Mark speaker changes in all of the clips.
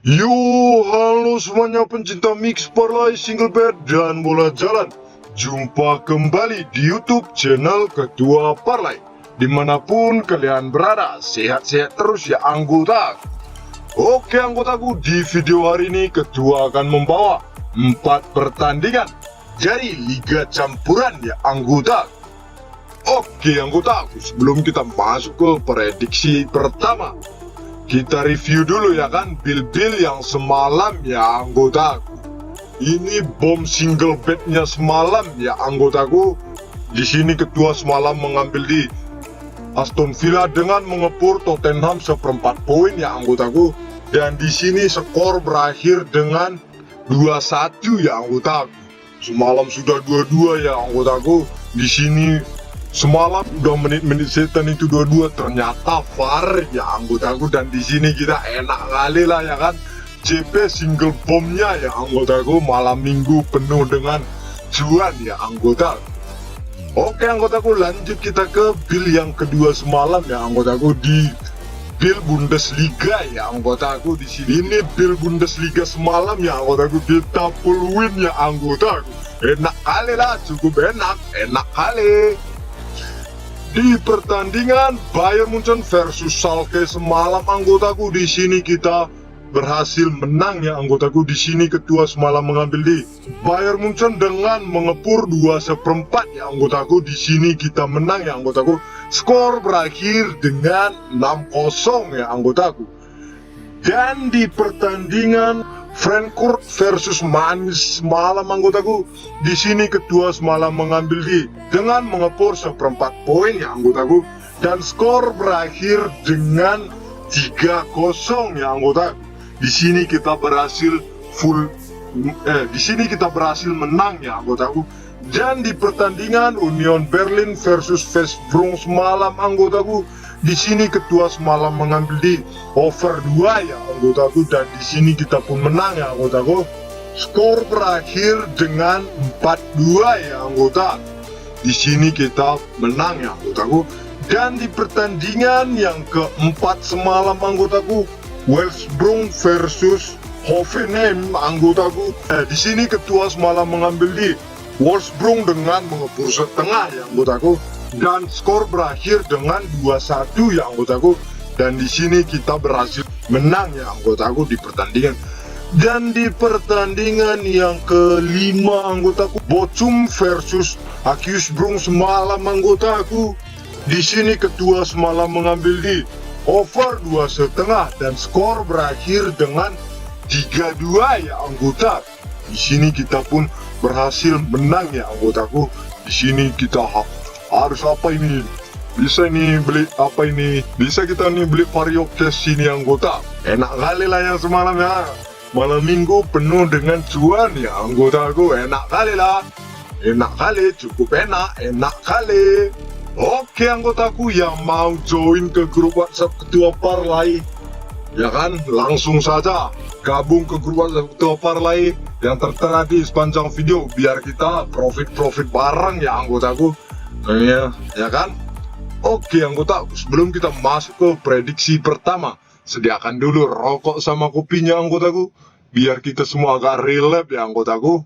Speaker 1: Yo, halo semuanya pencinta mix parlay single bed dan bola jalan. Jumpa kembali di YouTube channel Ketua Parlay. Dimanapun kalian berada, sehat-sehat terus ya anggota. Oke anggotaku, di video hari ini Ketua akan membawa 4 pertandingan dari Liga Campuran ya anggota. Oke anggotaku, sebelum kita masuk ke prediksi pertama, kita review dulu ya kan bil-bil yang semalam ya anggotaku. Ini bom single bednya semalam ya anggotaku. Di sini Ketua semalam mengambil di Aston Villa dengan mengepur Tottenham seperempat poin ya anggotaku. Dan di sini skor berakhir dengan 2-1 ya anggotaku. Semalam sudah 2-2 ya anggotaku. Di sini semalam udah menit-menit setan itu 2-2, ternyata VAR ya anggotaku. Dan di sini kita enak kali lah ya kan, CP single bomnya ya anggotaku. Malam minggu penuh dengan cuan ya anggota. Oke anggotaku, lanjut kita ke bil yang kedua semalam ya anggotaku, di bil Bundesliga ya anggotaku. Di sini ini bil Bundesliga semalam ya anggotaku, kita full win ya anggotaku. Enak kali lah, cukup enak kali. Di pertandingan Bayern Munchen versus Schalke semalam anggotaku, di sini kita berhasil menang ya anggotaku. Di sini Ketua semalam mengambil di Bayern Munchen dengan mengepur 2/4 ya anggotaku. Di sini kita menang ya anggotaku. Skor berakhir dengan 6-0 ya anggotaku. Dan di pertandingan Frankfurt versus Mainz semalam anggotaku, di sini Ketua semalam mengambil di dengan mengepur 1/4 poin ya anggotaku. Dan skor berakhir dengan 3-0 ya anggota. Di sini kita berhasil menang ya anggotaku. Dan di pertandingan Union Berlin versus West Brom semalam anggotaku, di sini Ketua semalam mengambil di over 2 ya anggotaku. Dan di sini kita pun menang ya anggotaku. Skor berakhir dengan 4-2 ya anggota. Di sini kita menang ya anggotaku. Dan di pertandingan yang keempat semalam anggotaku, West Brom versus Hoffenheim anggotaku. Di sini Ketua semalam mengambil di West Brom dengan mengepur setengah ya anggotaku. Dan skor berakhir dengan 2-1 ya anggotaku. Dan di sini kita berhasil menang ya anggotaku di pertandingan. Dan di pertandingan yang kelima anggotaku, Bochum versus Akius Brom semalam anggotaku. Di sini Ketua semalam mengambil di over 2,5 dan skor berakhir dengan 3-2 ya anggota. Di sini kita pun berhasil menang ya anggotaku. Di sini kita harus apa ini? Bisa nih beli apa ini? Bisa kita nih beli Vario Cash ini anggota. Enak kali lah yang semalam ya. Malam minggu penuh dengan cuan ya anggotaku. Enak kali lah. Enak kali, cukup enak kali. Oke anggotaku yang mau join ke grup WhatsApp Ketua Parlay, ya kan, langsung saja gabung ke grup WhatsApp Ketua Parlay yang tertera di sepanjang video, biar kita profit bareng ya anggotaku. Ya kan. Oke anggotaku, sebelum kita masuk ke prediksi pertama, sediakan dulu rokok sama kopinya anggotaku, biar kita semua agak relap ya anggotaku.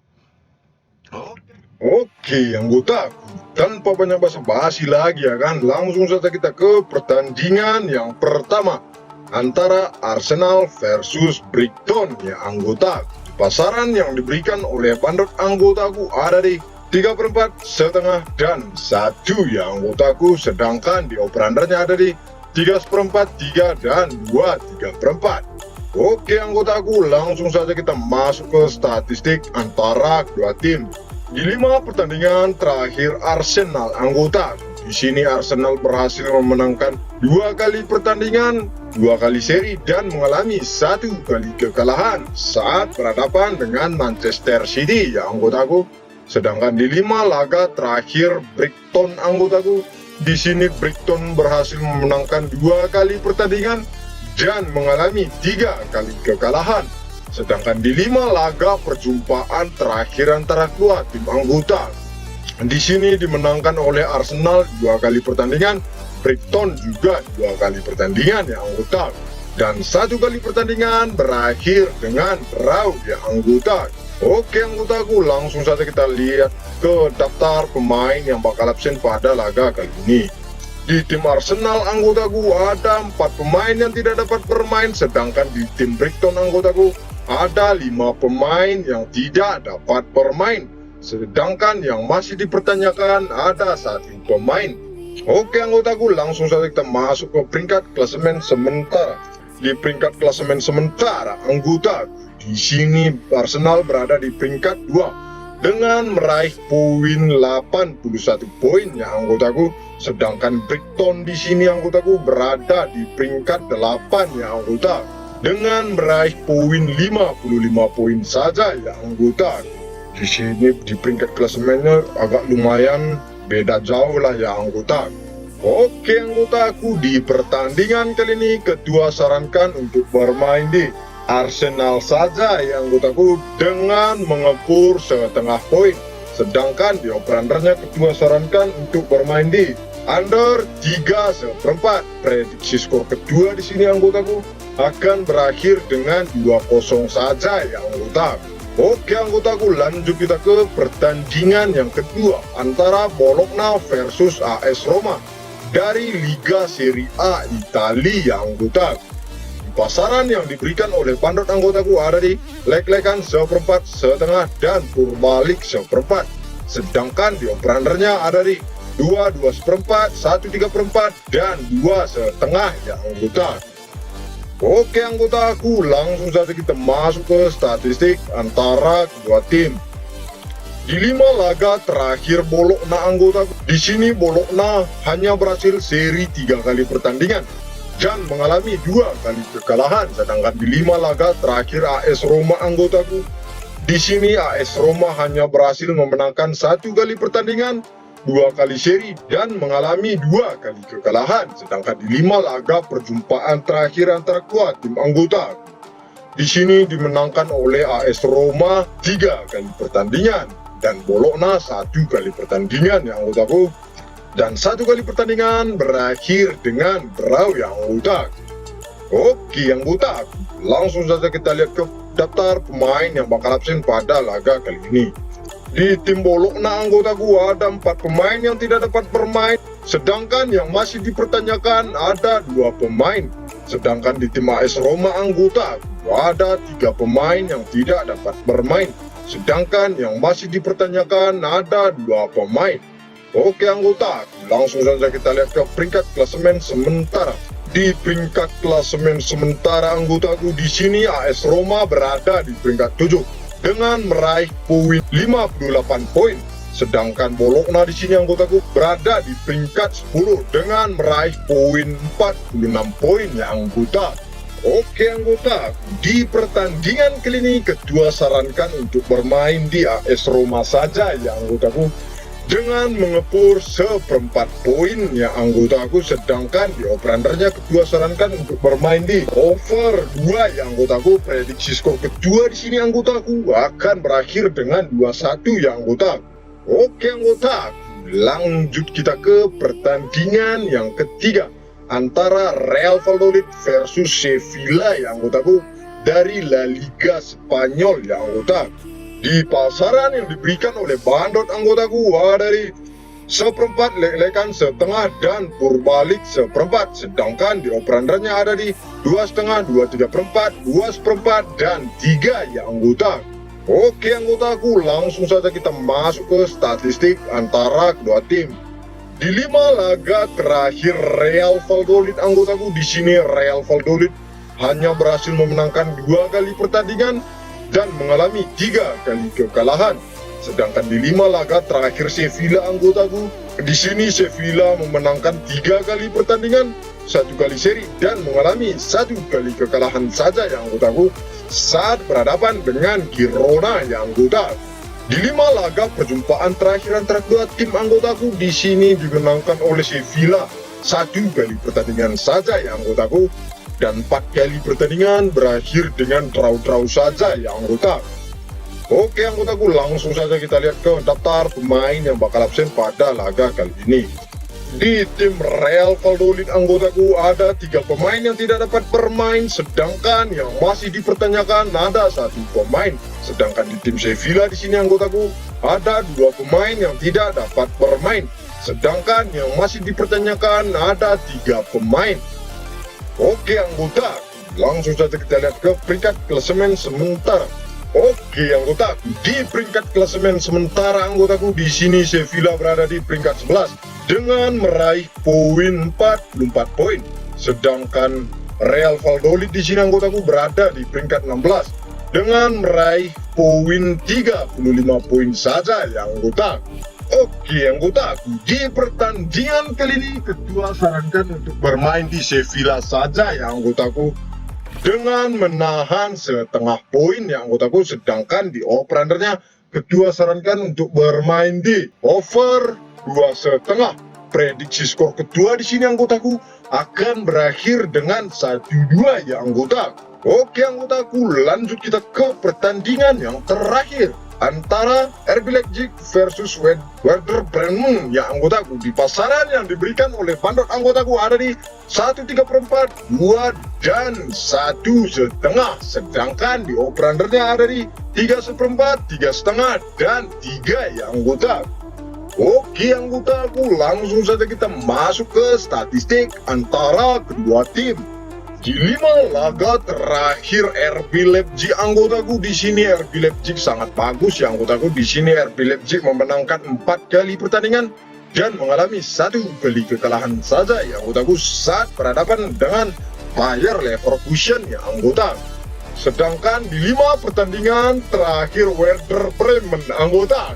Speaker 1: Oke anggotaku, tanpa banyak basa-basi lagi ya kan, langsung saja kita ke pertandingan yang pertama antara Arsenal versus Brighton ya anggota. Pasaran yang diberikan oleh bandot anggotaku ada di 3/4, setengah dan 1 ya anggotaku. Sedangkan di operandernya ada di 3/4, 3 dan 2 3/4. Oke anggotaku, langsung saja kita masuk ke statistik antara kedua tim. Di 5 pertandingan terakhir Arsenal anggota, di sini Arsenal berhasil memenangkan 2 kali pertandingan, 2 kali seri dan mengalami 1 kali kekalahan saat berhadapan dengan Manchester City ya anggotaku. Sedangkan di 5 laga terakhir Brighton anggotaku, di sini Brighton berhasil memenangkan 2 kali pertandingan dan mengalami 3 kali kekalahan. Sedangkan di 5 laga perjumpaan terakhir antara kedua tim anggota, di sini dimenangkan oleh Arsenal 2 kali pertandingan, Brighton juga 2 kali pertandingan ya anggota. Dan satu kali pertandingan berakhir dengan draw di anggota. Oke anggotaku, langsung saja kita lihat ke daftar pemain yang bakal absen pada laga kali ini. Di tim Arsenal anggotaku ada 4 pemain yang tidak dapat bermain, sedangkan di tim Brighton anggotaku ada 5 pemain yang tidak dapat bermain, sedangkan yang masih dipertanyakan ada 1 pemain. Oke anggotaku, langsung saja kita masuk ke peringkat klasemen sementara. Di peringkat klasemen sementara anggota, di sini Arsenal berada di peringkat 2 dengan meraih poin 81 poin ya anggotaku, sedangkan Brighton di sini anggotaku berada di peringkat 8 ya anggota dengan meraih poin 55 poin saja ya anggota. Di sini di peringkat klasemennya agak lumayan beda jauh lah ya anggota. Oke anggotaku, di pertandingan kali ini kedua sarankan untuk bermain di Arsenal saja ya anggotaku dengan mengepur setengah poin, sedangkan di over-undernya kedua sarankan untuk bermain di under 3/4. Prediksi skor kedua di sini anggotaku akan berakhir dengan 2-0 saja ya anggota. Oke anggotaku, lanjut kita ke pertandingan yang kedua antara Bologna versus AS Roma dari Liga Serie A Italia anggota. Pasaran yang diberikan oleh pandot anggotaku ada di leg-legan 1/4, setengah, dan purbalik 1/4. Sedangkan di over-undernya ada di 2-2/4, 1-3/4, dan 2,5 ya anggota. Oke anggotaku, langsung saja kita masuk ke statistik antara kedua tim. Di 5 laga terakhir Bologna anggotaku, di sini Bologna hanya berhasil seri 3 kali pertandingan dan mengalami 2 kali kekalahan, sedangkan di 5 laga terakhir AS Roma anggotaku, di sini AS Roma hanya berhasil memenangkan 1 kali pertandingan, 2 kali seri, dan mengalami 2 kali kekalahan, sedangkan di 5 laga perjumpaan terakhir antara kedua tim anggota, di sini dimenangkan oleh AS Roma 3 kali pertandingan dan Bologna 1 kali pertandingan ya anggotaku. Dan 1 kali pertandingan berakhir dengan draw ya anggota. Oke anggota, langsung saja kita lihat ke daftar pemain yang bakal absen pada laga kali ini. Di tim Bologna anggotaku ada 4 pemain yang tidak dapat bermain, sedangkan yang masih dipertanyakan ada 2 pemain. Sedangkan di tim AS Roma anggota ada 3 pemain yang tidak dapat bermain, sedangkan yang masih dipertanyakan ada 2 pemain. Oke anggota, langsung saja kita lihat ke peringkat klasemen sementara. Di peringkat klasemen sementara anggotaku, di sini AS Roma berada di peringkat 7 dengan meraih poin 58 poin, sedangkan Bologna di sini anggotaku berada di peringkat 10 dengan meraih poin 46 poin ya anggota. Oke anggota, di pertandingan kali ini kedua sarankan untuk bermain di AS Roma saja ya anggotaku dengan mengepur 1/4 poin ya anggotaku, sedangkan di over-undernya kedua sarankan untuk bermain di over 2 ya anggotaku. Prediksi skor kedua di sini anggotaku akan berakhir dengan 2-1 ya anggota. Oke anggota, lanjut kita ke pertandingan yang ketiga antara Real Valladolid versus Sevilla ya anggotaku dari La Liga Spanyol ya anggota. Di pasaran yang diberikan oleh bandot anggotaku ada dari 1/4, leg-legan setengah, dan purbalik 1/4, sedangkan di over-undernya ada di 2,5, 2,3/4, 2,4, dan 3 ya anggota. Oke anggotaku, langsung saja kita masuk ke statistik antara kedua tim. Di 5 laga terakhir Real Valladolid anggotaku, di sini Real Valladolid hanya berhasil memenangkan 2 kali pertandingan dan mengalami 3 kali kekalahan. Sedangkan di 5 laga terakhir Sevilla anggotaku, di sini Sevilla memenangkan 3 kali pertandingan, 1 kali seri, dan mengalami 1 kali kekalahan saja yang anggotaku saat berhadapan dengan Girona yang anggota. Di 5 laga perjumpaan terakhir antara kedua tim anggotaku, di sini dimenangkan oleh Sevilla 1 kali pertandingan saja yang anggotaku, dan 4 kali pertandingan berakhir dengan draw-draw saja ya anggota. Oke anggotaku, langsung saja kita lihat ke daftar pemain yang bakal absen pada laga kali ini. Di tim Real Valladolid anggotaku ada 3 pemain yang tidak dapat bermain, sedangkan yang masih dipertanyakan ada 1 pemain. Sedangkan di tim Sevilla di sini anggotaku ada 2 pemain yang tidak dapat bermain, sedangkan yang masih dipertanyakan ada 3 pemain. Oke anggota, langsung saja kita lihat ke peringkat klasemen sementara. Oke anggota, di peringkat klasemen sementara anggotaku di sini Sevilla berada di peringkat 11 dengan meraih poin 44 poin. Sedangkan Real Valladolid di sini anggotaku berada di peringkat 16 dengan meraih poin 35 poin saja ya anggota. Oke anggota, di pertandingan kali ini ketua sarankan untuk bermain di Sevilla saja ya anggotaku, dengan menahan setengah poin ya anggotaku, sedangkan di over-undernya ketua sarankan untuk bermain di over 2,5. Prediksi skor kedua di sini anggotaku akan berakhir dengan 1-2 ya anggota. Oke anggotaku, lanjut kita ke pertandingan yang terakhir antara RB Leipzig versus Werder Bremen ya anggotaku. Di pasaran yang diberikan oleh Bandot anggotaku ada di 1,3/4, 2 dan 1,5, sedangkan di over-undernya ada di 3,1/4, 3,5 dan 3 ya anggota. Oke anggotaku, langsung saja kita masuk ke statistik antara kedua tim. Di 5 laga terakhir RB Leipzig anggotaku, di sini RB Leipzig sangat bagus ya anggotaku. Di sini RB Leipzig memenangkan 4 kali pertandingan dan mengalami 1 kali kekalahan saja ya anggotaku saat berhadapan dengan Bayer Leverkusen ya anggota. Sedangkan di 5 pertandingan terakhir Werder Bremen anggota,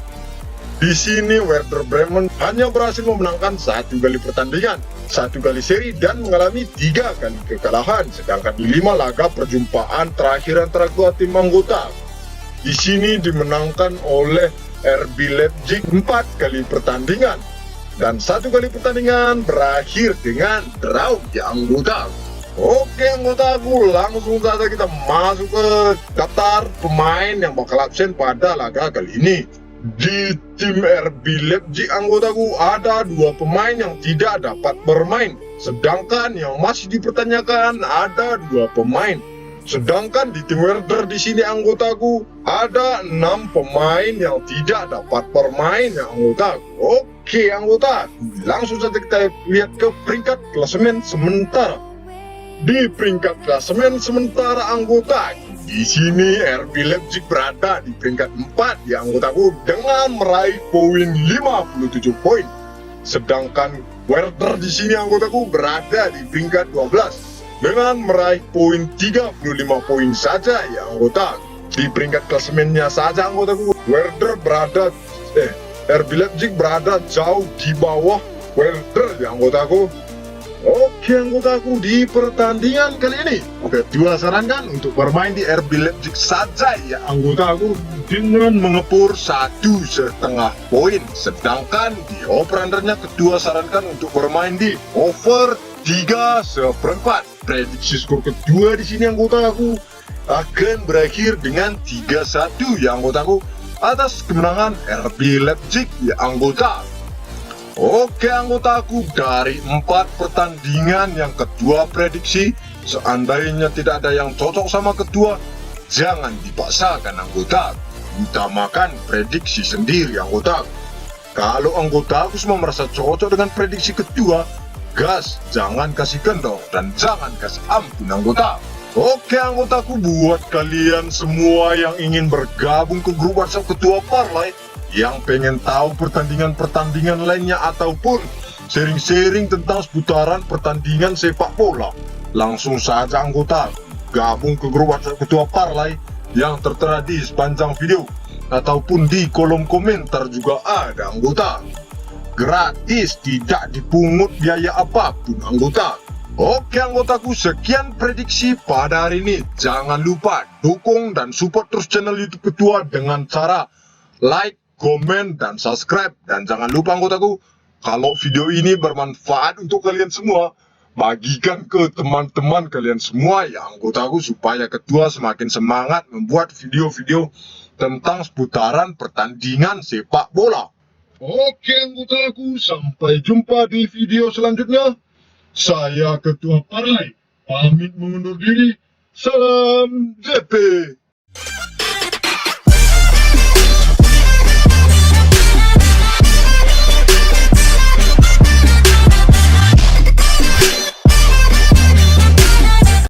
Speaker 1: di sini Werder Bremen hanya berhasil memenangkan 1 kali pertandingan, 1 kali seri dan mengalami 3 kali kekalahan. Sedangkan di 5 laga perjumpaan terakhir antara kedua tim anggota, di sini dimenangkan oleh RB Leipzig 4 kali pertandingan dan 1 kali pertandingan berakhir dengan draw ya anggota. Oke anggotaku, langsung saja kita masuk ke daftar pemain yang bakal absen pada laga kali ini. Di tim RB Leipzig anggotaku ada 2 pemain yang tidak dapat bermain, sedangkan yang masih dipertanyakan ada 2 pemain. Sedangkan di tim Werder di sini anggotaku ada 6 pemain yang tidak dapat bermain ya anggota. Oke anggota, langsung saja kita lihat ke peringkat klasemen sementara. Di peringkat klasemen sementara anggota, di sini RB Leipzig berada di peringkat 4 ya anggotaku dengan meraih poin 57 poin. Sedangkan Werder di sini anggotaku berada di peringkat 12 dengan meraih poin 35 poin saja ya anggota. Di peringkat klasemennya saja anggotaku, RB Leipzig berada jauh di bawah Werder ya anggotaku. Oke anggotaku, di pertandingan kali ini ketua sarankan untuk bermain di RB Leipzig saja ya anggotaku dengan mengepur 1,5 poin. Sedangkan di over-undernya ketua sarankan untuk bermain di over 3,1/4. Prediksi skor kedua di sini anggotaku akan berakhir dengan 3-1 ya anggotaku atas kemenangan RB Leipzig ya anggota. Oke anggotaku, dari 4 pertandingan yang kedua prediksi, seandainya tidak ada yang cocok sama kedua, jangan dipaksakan anggota, utamakan prediksi sendiri anggota. Kalau anggotaku semua merasa cocok dengan prediksi kedua, gas, jangan kasih kendor dan jangan kasih ampun anggota. Oke anggotaku, buat kalian semua yang ingin bergabung ke grup WhatsApp ketua parlay, yang pengen tahu pertandingan-pertandingan lainnya ataupun sharing-sharing tentang seputaran pertandingan sepak bola, langsung saja anggota gabung ke grup WhatsApp ketua parlay yang tertera di sepanjang video ataupun di kolom komentar juga ada anggota. Gratis, tidak dipungut biaya apapun anggota. Oke anggotaku, sekian prediksi pada hari ini. Jangan lupa dukung dan support terus channel YouTube ketua dengan cara like, komen, dan subscribe. Dan jangan lupa anggotaku, kalau video ini bermanfaat untuk kalian semua, bagikan ke teman-teman kalian semua ya anggotaku, supaya ketua semakin semangat membuat video-video tentang seputaran pertandingan sepak bola. Oke anggotaku, sampai jumpa di video selanjutnya. Saya Ketua Parlay, pamit mengundur diri. Salam JP.